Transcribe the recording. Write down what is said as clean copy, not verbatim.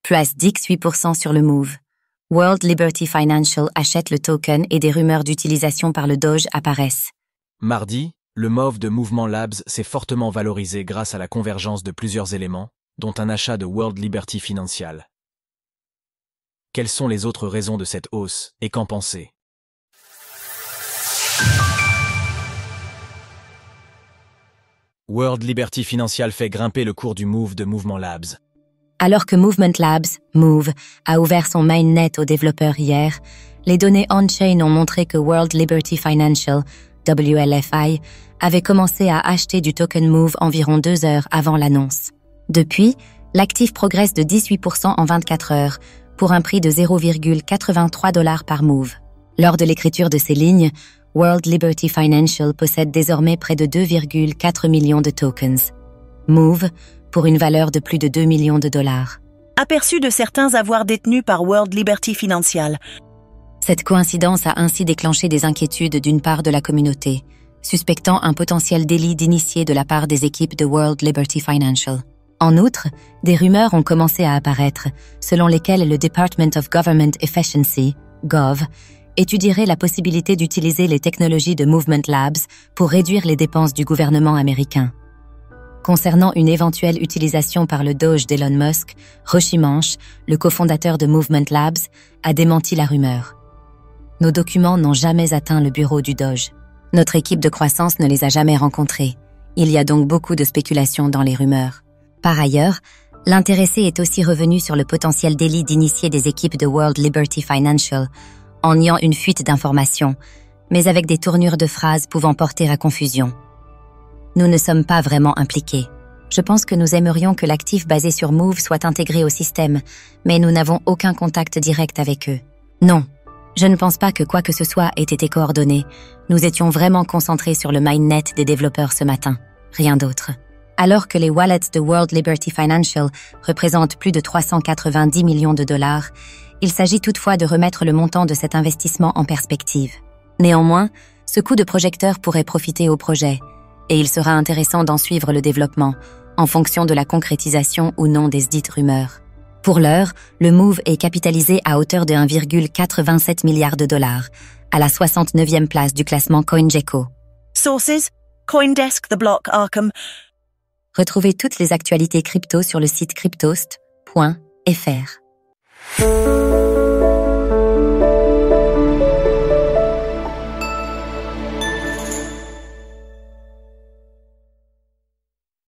place d'X8% sur le Move. World Liberty Financial achète le token et des rumeurs d'utilisation par le Doge apparaissent. Mardi, le MOV de Movement Labs s'est fortement valorisé grâce à la convergence de plusieurs éléments, dont un achat de World Liberty Financial. Quelles sont les autres raisons de cette hausse et qu'en penser? World Liberty Financial fait grimper le cours du Move de Movement Labs. Alors que Movement Labs, Move, a ouvert son mainnet aux développeurs hier, les données on-chain ont montré que World Liberty Financial, WLFI, avait commencé à acheter du token Move environ 2 heures avant l'annonce. Depuis, l'actif progresse de 18% en 24 heures, pour un prix de 0,83 $ par Move. Lors de l'écriture de ces lignes, World Liberty Financial possède désormais près de 2,4 millions de tokens. Move, pour une valeur de plus de 2 millions de dollars. Aperçu de certains avoirs détenus par World Liberty Financial. Cette coïncidence a ainsi déclenché des inquiétudes d'une part de la communauté, suspectant un potentiel délit d'initié de la part des équipes de World Liberty Financial. En outre, des rumeurs ont commencé à apparaître, selon lesquelles le Department of Government Efficiency, Gov, étudierait la possibilité d'utiliser les technologies de Movement Labs pour réduire les dépenses du gouvernement américain. Concernant une éventuelle utilisation par le Doge d'Elon Musk, Roshimansh, le cofondateur de Movement Labs, a démenti la rumeur. Nos documents n'ont jamais atteint le bureau du Doge. Notre équipe de croissance ne les a jamais rencontrés. Il y a donc beaucoup de spéculations dans les rumeurs. Par ailleurs, l'intéressé est aussi revenu sur le potentiel délit d'initié des équipes de World Liberty Financial, en niant une fuite d'informations, mais avec des tournures de phrases pouvant porter à confusion. Nous ne sommes pas vraiment impliqués. Je pense que nous aimerions que l'actif basé sur Move soit intégré au système, mais nous n'avons aucun contact direct avec eux. Non, je ne pense pas que quoi que ce soit ait été coordonné. Nous étions vraiment concentrés sur le mainnet des développeurs ce matin. Rien d'autre. Alors que les wallets de World Liberty Financial représentent plus de 390 millions de dollars, il s'agit toutefois de remettre le montant de cet investissement en perspective. Néanmoins, ce coup de projecteur pourrait profiter au projet, et il sera intéressant d'en suivre le développement, en fonction de la concrétisation ou non des dites rumeurs. Pour l'heure, le Move est capitalisé à hauteur de 1,87 milliard de dollars, à la 69e place du classement CoinGecko. Sources: CoinDesk, The Block, Arkham. Retrouvez toutes les actualités crypto sur le site cryptost.fr.